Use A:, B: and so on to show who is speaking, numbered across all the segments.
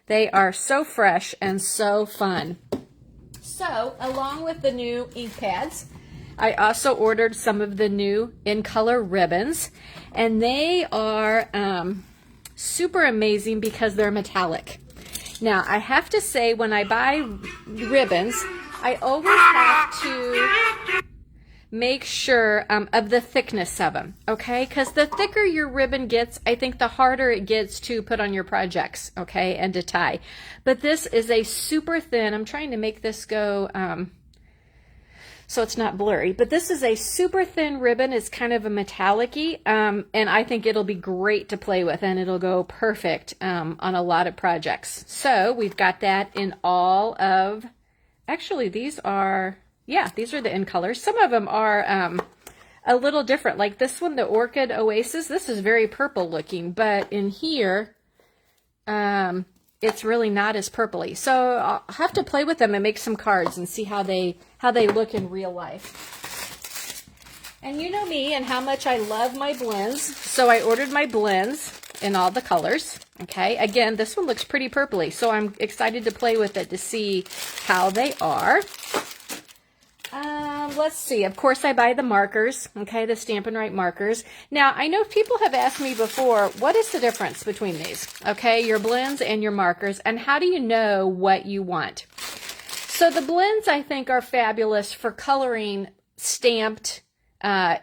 A: They are so fresh and so fun. So, along with the new ink pads, I also ordered some of the new in color ribbons, and they are super amazing because they're metallic. Now, I have to say, when I buy ribbons, I always have to make sure of the thickness of them, okay? Because the thicker your ribbon gets, I think the harder it gets to put on your projects, okay, and to tie. But this is a super thin, I'm trying to make this go so it's not blurry, but this is a super thin ribbon. It's kind of a metallic-y, and I think it'll be great to play with, and it'll go perfect on a lot of projects. So we've got that in all of, actually these are, yeah, these are the in colors. Some of them are a little different, like this one, the Orchid Oasis. This is very purple looking, but in here, it's really not as purpley. So I'll have to play with them and make some cards and see how they look in real life. And you know me and how much I love my blends. So I ordered my blends in all the colors. Okay, again, this one looks pretty purpley, so I'm excited to play with it to see how they are. Let's see. Of course, I buy the markers, okay, the Stampin' Up markers. Now, I know people have asked me before, what is the difference between these, okay, your blends and your markers, and how do you know what you want? So the blends, I think, are fabulous for coloring stamped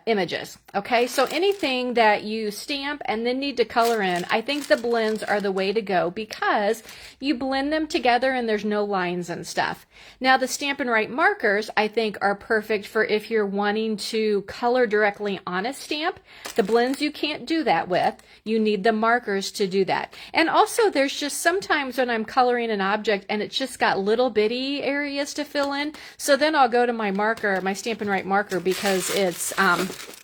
A: images, okay? So anything that you stamp and then need to color in, I think the blends are the way to go because you blend them together and there's no lines and stuff. Now the Stampin' Up markers, I think, are perfect for if you're wanting to color directly on a stamp. The blends you can't do that with. You need the markers to do that. And also there's just sometimes when I'm coloring an object and it's just got little bitty areas to fill in, so then I'll go to my marker, my Stampin' Up marker, because it's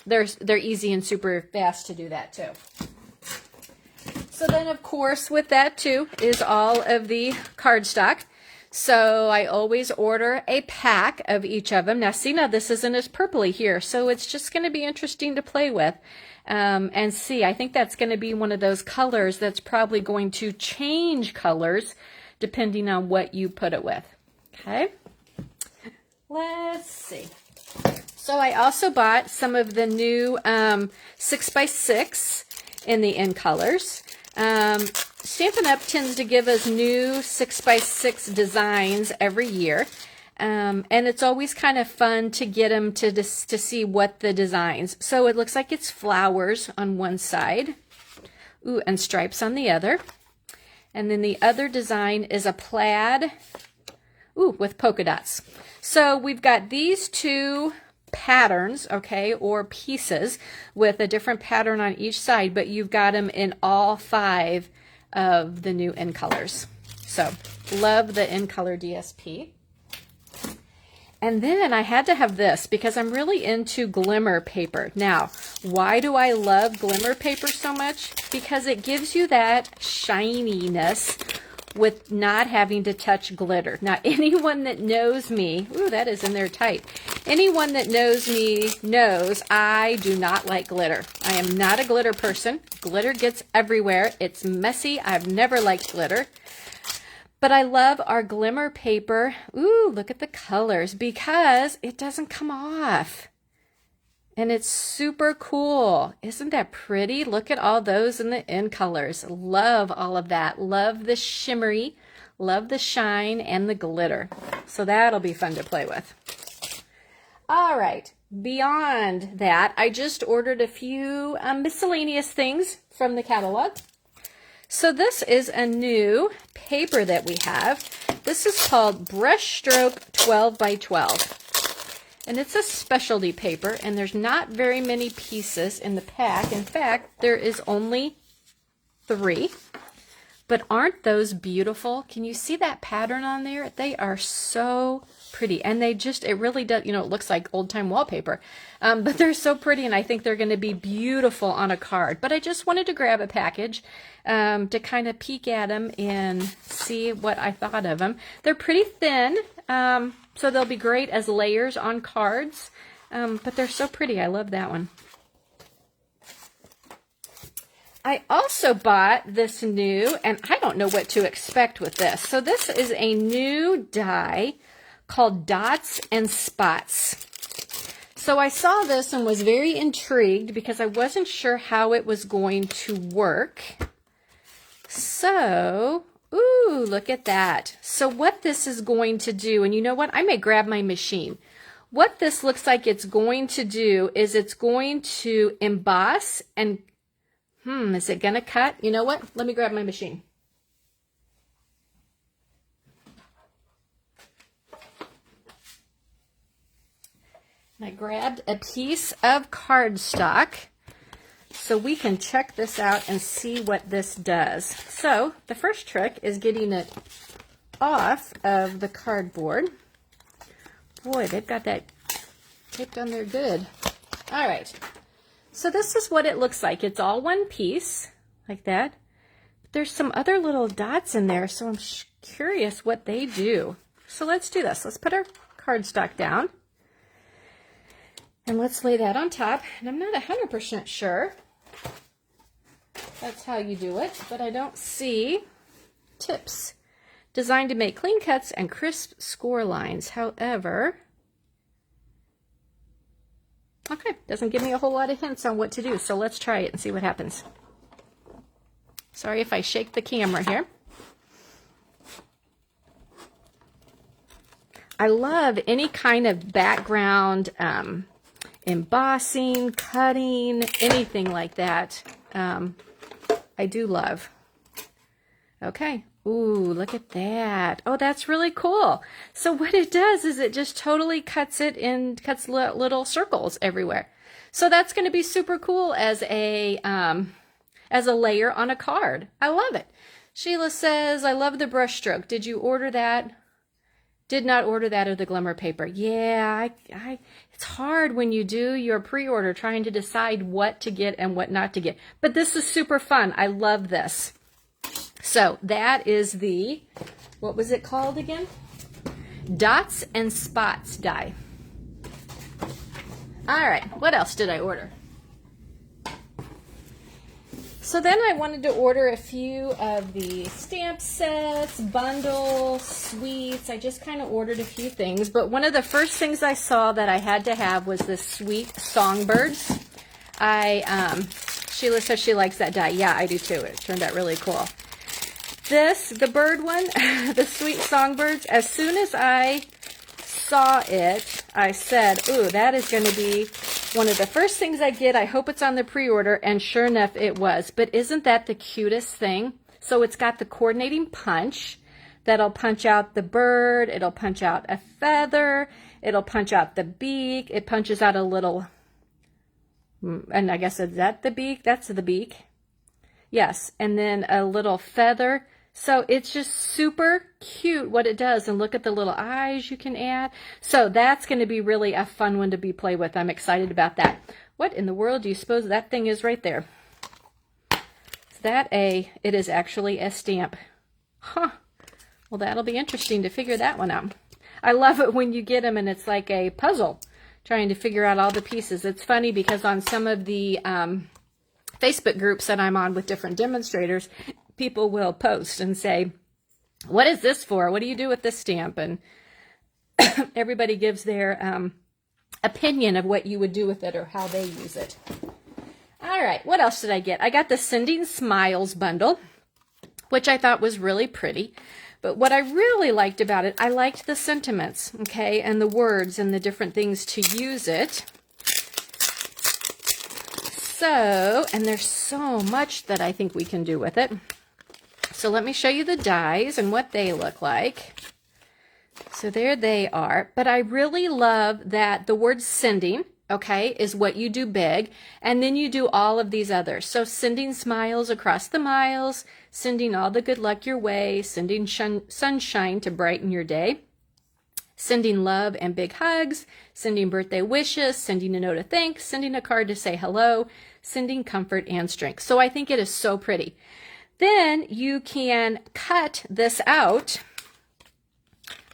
A: they're easy and super fast to do that too. So then, of course, with that too is all of the cardstock. So I always order a pack of each of them. Now see, now this isn't as purpley here, so it's just going to be interesting to play with and see. I think that's going to be one of those colors that's probably going to change colors depending on what you put it with. Okay, let's see. So I also bought some of the new 6x6 in the in colors. Stampin' Up tends to give us new 6x6 designs every year. And it's always kind of fun to get them to see what the designs. So it looks like it's flowers on one side. Ooh, and stripes on the other. And then the other design is a plaid, ooh, with polka dots. So we've got these two patterns, okay, or pieces with a different pattern on each side, but you've got them in all 5 of the new in colors. So love the in color DSP. And then I had to have this because I'm really into glimmer paper. Now, why do I love glimmer paper so much? Because it gives you that shininess with not having to touch glitter. Now, anyone that knows me, ooh, that is in there tight. Anyone that knows me knows I do not like glitter. I am not a glitter person. Glitter gets everywhere. It's messy. I've never liked glitter. But I love our glimmer paper. Ooh, look at the colors because it doesn't come off. And it's super cool. Isn't that pretty? Look at all those in the in colors. Love all of that. Love the shimmery, love the shine and the glitter. So that'll be fun to play with. All right. Beyond that, I just ordered a few miscellaneous things from the catalog. So this is a new paper that we have. This is called Brushstroke 12 by 12. And it's a specialty paper, and there's not very many pieces in the pack. In fact, there is only 3. But aren't those beautiful? Can you see that pattern on there? They are so pretty. And they just, it really does, you know, it looks like old-time wallpaper. But they're so pretty, and I think they're going to be beautiful on a card. But I just wanted to grab a package to kind of peek at them and see what I thought of them. They're pretty thin, so they'll be great as layers on cards. But they're so pretty. I love that one. I also bought this new, and I don't know what to expect with this. So this is a new die called Dots and Spots. So I saw this and was very intrigued because I wasn't sure how it was going to work. So, ooh, look at that. So what this is going to do, and you know what? I may grab my machine. What this looks like it's going to do is it's going to emboss and, is it going to cut? You know what? Let me grab my machine. And I grabbed a piece of cardstock so we can check this out and see what this does. So the first trick is getting it off of the cardboard. Boy, they've got that taped on there good. All right. So this is what it looks like. It's all one piece, like that. There's some other little dots in there, so I'm curious what they do. So let's do this. Let's put our cardstock down. And let's lay that on top. And I'm not 100% sure that's how you do it, but I don't see tips. Designed to make clean cuts and crisp score lines. However, okay, doesn't give me a whole lot of hints on what to do, so let's try it and see what happens. Sorry if I shake the camera here. I love any kind of background embossing, cutting, anything like that. I do love. Okay. Ooh, look at that. Oh, that's really cool. So what it does is it just totally cuts it in, cuts little circles everywhere. So that's going to be super cool as a layer on a card. I love it. Sheila says, I love the brush stroke. Did you order that? Did not order that or the glimmer paper. Yeah, it's hard when you do your pre-order trying to decide what to get and what not to get. But this is super fun. I love this. So that is the, what was it called again? Dots and Spots die. All right, what else did I order? So then I wanted to order a few of the stamp sets, bundles, sweets. I just kind of ordered a few things, but one of the first things I saw that I had to have was the Sweet Songbirds. Sheila says she likes that die. Yeah, I do too. It turned out really cool. The bird one, the Sweet Songbirds, as soon as I saw it, I said, ooh, that is going to be one of the first things I get. I hope it's on the pre-order, and sure enough, it was. But isn't that the cutest thing? So it's got the coordinating punch that'll punch out the bird. It'll punch out a feather. It'll punch out the beak. It punches out a little, and I guess is that the beak? That's the beak. Yes, and then a little feather. So it's just super cute what it does. And look at the little eyes you can add. So that's going to be really a fun one to play with. I'm excited about that. What in the world do you suppose that thing is right there? Is that it is actually a stamp. Huh. Well, that'll be interesting to figure that one out. I love it when you get them and it's like a puzzle trying to figure out all the pieces. It's funny because on some of the Facebook groups that I'm on with different demonstrators, people will post and say, what is this for? What do you do with this stamp? And everybody gives their opinion of what you would do with it or how they use it. All right, what else did I get? I got the Sending Smiles bundle, which I thought was really pretty. But what I really liked about it, I liked the sentiments, okay, and the words and the different things to use it. So, and there's so much that I think we can do with it. So let me show you the dies and what they look like. So there they are. But I really love that the word sending, okay, is what you do big. And then you do all of these others. So sending smiles across the miles, sending all the good luck your way, sending sunshine to brighten your day, sending love and big hugs, sending birthday wishes, sending a note of thanks, sending a card to say hello, sending comfort and strength. So I think it is so pretty. Then you can cut this out,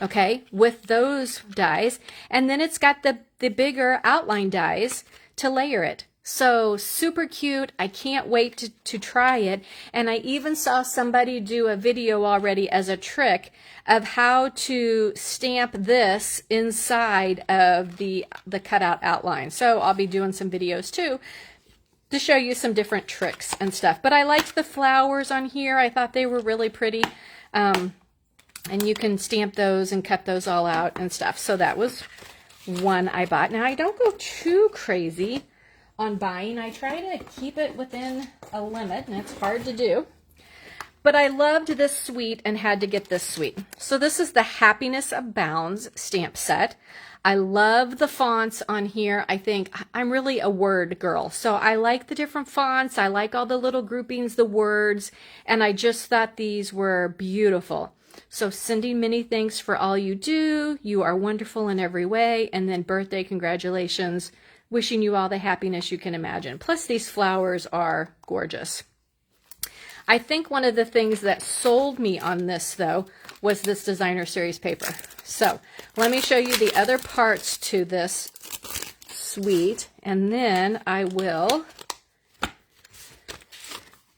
A: okay, with those dies, and then it's got the bigger outline dies to layer it. So super cute. I can't wait to try it. And I even saw somebody do a video already as a trick of how to stamp this inside of the cutout outline. So I'll be doing some videos too to show you some different tricks and stuff. But I liked the flowers on here. I thought they were really pretty. And you can stamp those and cut those all out and stuff. So that was one I bought. Now I don't go too crazy on buying. I try to keep it within a limit, and it's hard to do. But I loved this suite and had to get this suite. So this is the Happiness Abounds stamp set. I love the fonts on here. I think I'm really a word girl. So I like the different fonts. I like all the little groupings, the words, and I just thought these were beautiful. So sending many thanks for all you do. You are wonderful in every way. And then birthday congratulations. Wishing you all the happiness you can imagine. Plus, these flowers are gorgeous. I think one of the things that sold me on this, though, was this designer series paper. So let me show you the other parts to this suite, and then I will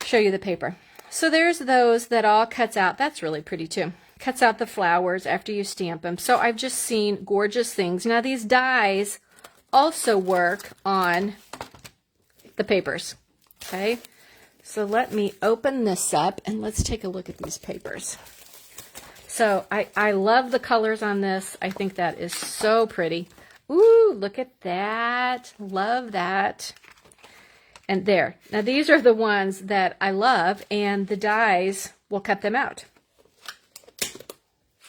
A: show you the paper. So there's those that all cuts out. That's really pretty, too. Cuts out the flowers after you stamp them. So I've just seen gorgeous things. Now, these dies also work on the papers. Okay, so let me open this up and let's take a look at these papers. So I love the colors on this. I think that is so pretty. Ooh, look at that. Love that. And there. Now these are the ones that I love, and the dies will cut them out.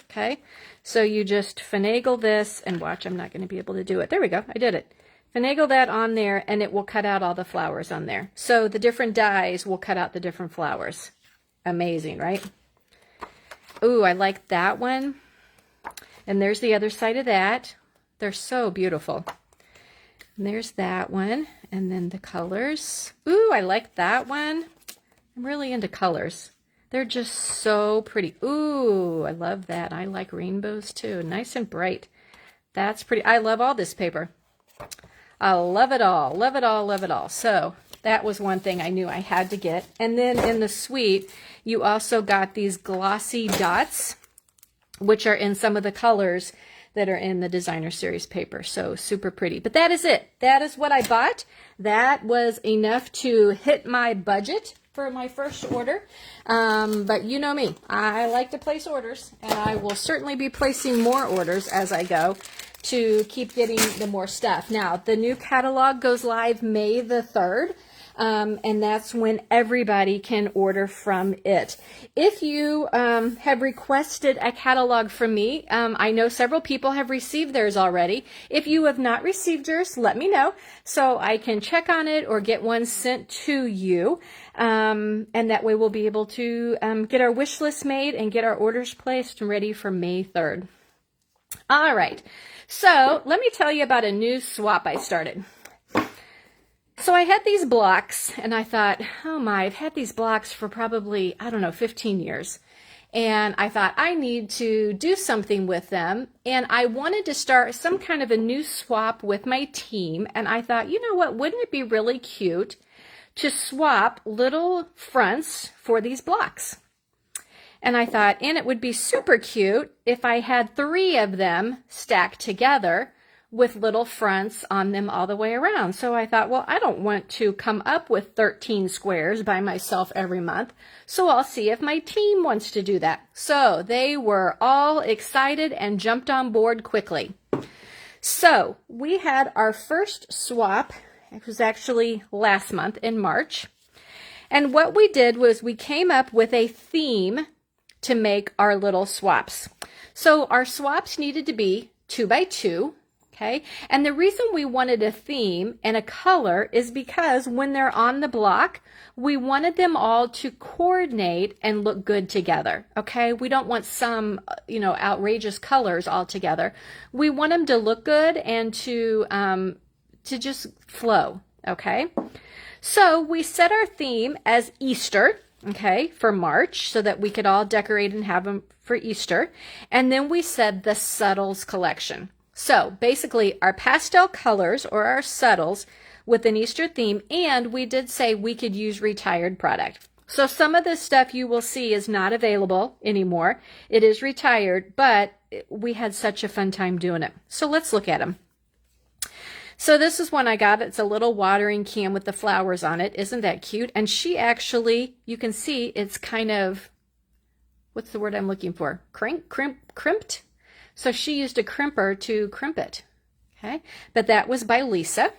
A: Okay. So you just finagle this, and watch, I'm not going to be able to do it. There we go, I did it. Finagle that on there, and it will cut out all the flowers on there. So the different dies will cut out the different flowers. Amazing, right? Ooh, I like that one. And there's the other side of that. They're so beautiful. And there's that one, and then the colors. Ooh, I like that one. I'm really into colors. They're just so pretty. Ooh, I love that. I like rainbows too. Nice and bright. That's pretty. I love all this paper. I love it all. Love it all. Love it all. So that was one thing I knew I had to get. And then in the suite, you also got these glossy dots, which are in some of the colors that are in the designer series paper. So super pretty. But that is it. That is what I bought. That was enough to hit my budget for my first order. But you know me, I like to place orders, and I will certainly be placing more orders as I go to keep getting the more stuff. Now, the new catalog goes live May the 3rd. And that's when everybody can order from it. If you have requested a catalog from me, I know several people have received theirs already. If you have not received yours, let me know so I can check on it or get one sent to you. And that way we'll be able to get our wish list made and get our orders placed and ready for May 3rd. All right, so let me tell you about a new swap I started. So I had these blocks, and I thought, oh my, I've had these blocks for probably, I don't know, 15 years. And I thought I need to do something with them. And I wanted to start some kind of a new swap with my team. And I thought, you know what, wouldn't it be really cute to swap little fronts for these blocks? And I thought, and it would be super cute if I had 3 of them stacked together with little fronts on them all the way around. So I thought, well, I don't want to come up with 13 squares by myself every month, so I'll see if my team wants to do that. So they were all excited and jumped on board quickly. So we had our first swap. It was actually last month in March. And what we did was we came up with a theme to make our little swaps. So our swaps needed to be 2 by 2. Okay, and the reason we wanted a theme and a color is because when they're on the block, we wanted them all to coordinate and look good together. Okay, we don't want some, outrageous colors all together. We want them to look good and to just flow. Okay, so we set our theme as Easter. Okay, for March, so that we could all decorate and have them for Easter, and then we said the Subtles collection. So basically our pastel colors or our subtles with an Easter theme, and we did say we could use retired product. So some of this stuff you will see is not available anymore. It is retired, but we had such a fun time doing it. So let's look at them. So this is one I got. It's a little watering can with the flowers on it. Isn't that cute? And she actually, you can see it's kind of, what's the word I'm looking for? Crimped? So she used a crimper to crimp it. Okay, but that was by Lisa.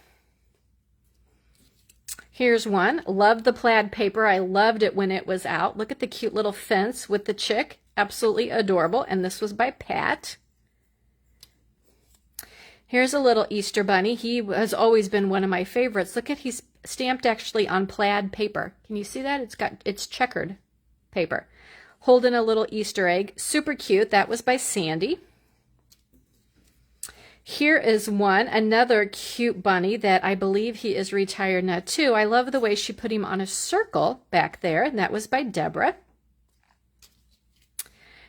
A: Here's one. Love the plaid paper. I loved it when it was out. Look at the cute little fence with the chick. Absolutely adorable. And this was by Pat. Here's a little Easter bunny. He has always been one of my favorites. Look at, he's stamped actually on plaid paper. Can you see that? It's checkered paper. Holding a little Easter egg. Super cute. That was by Sandy. Here is one, another cute bunny that I believe he is retired now too. I love the way she put him on a circle back there, and that was by Deborah.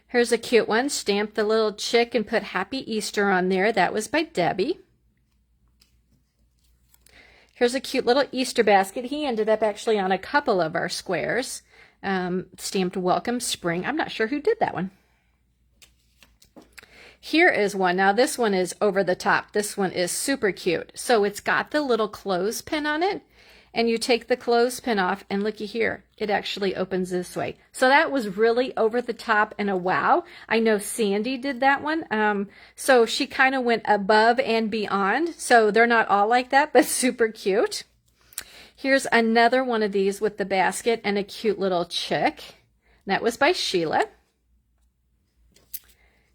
A: Here's a cute one, stamped the little chick and put Happy Easter on there. That was by Debbie. Here's a cute little Easter basket. He ended up actually on a couple of our squares. Stamped Welcome Spring. I'm not sure who did that one. Here is one. Now this one is over the top. This one is super cute. So it's got the little clothespin on it, and you take the clothespin off, and looky here, it actually opens this way. So that was really over the top and a wow. I know Sandy did that one. So she kind of went above and beyond. So they're not all like that, but super cute. Here's another one of these with the basket and a cute little chick. That was by Sheila.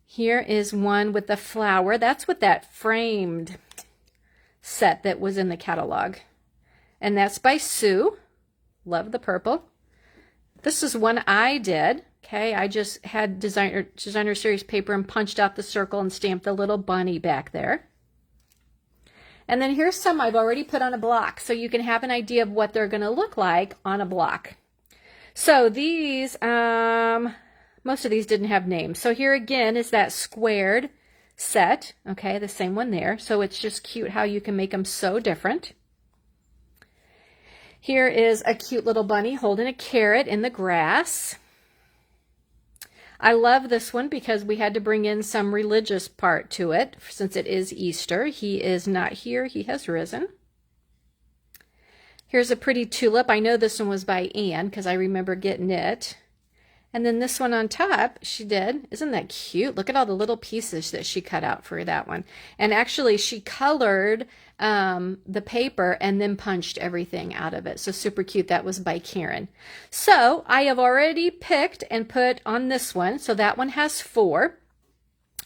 A: Here is one with the flower. That's with that framed set that was in the catalog. And that's by Sue. Love the purple. This is one I did. Okay, I just had designer series paper and punched out the circle and stamped the little bunny back there. And then here's some I've already put on a block, so you can have an idea of what they're going to look like on a block. So these, most of these didn't have names. So here again is that squared set. Okay, the same one there. So it's just cute how you can make them so different. Here is a cute little bunny holding a carrot in the grass. I love this one because we had to bring in some religious part to it since it is Easter. He is not here. He has risen. Here's a pretty tulip. I know this one was by Anne because I remember getting it. And then this one on top, she did. Isn't that cute? Look at all the little pieces that she cut out for that one. And actually, she colored the paper and then punched everything out of it. So super cute. That was by Karen. So I have already picked and put on this one. So that one has 4.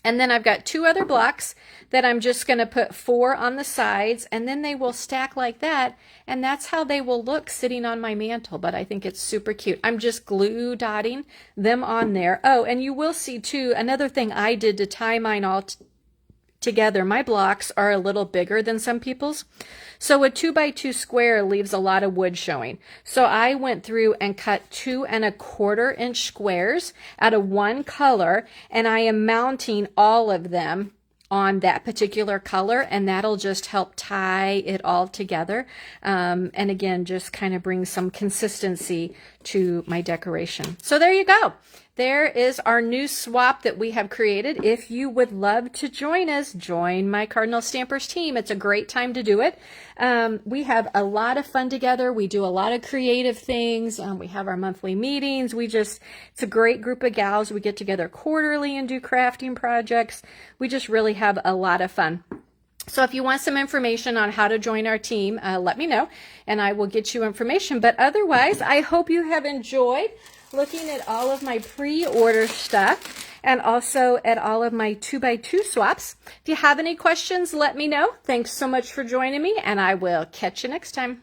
A: And then I've got 2 other blocks that I'm just going to put 4 on the sides, and then they will stack like that, and that's how they will look sitting on my mantle. But I think it's super cute. I'm just glue dotting them on there. Oh, and you will see too, another thing I did to tie mine all together. My blocks are a little bigger than some people's. So a 2x2 square leaves a lot of wood showing. So I went through and cut 2 1/4 inch squares out of one color, and I am mounting all of them on that particular color, and that'll just help tie it all together. And again, just kind of bring some consistency to my decoration. So there you go. There is our new swap that we have created. If you would love to join us, join my Cardinal Stampers team. It's a great time to do it. We have a lot of fun together. We do a lot of creative things. We have our monthly meetings. It's a great group of gals. We get together quarterly and do crafting projects. We just really have a lot of fun. So if you want some information on how to join our team, let me know and I will get you information. But otherwise, I hope you have enjoyed looking at all of my pre-order stuff and also at all of my 2x2 swaps. If you have any questions, let me know. Thanks so much for joining me, and I will catch you next time.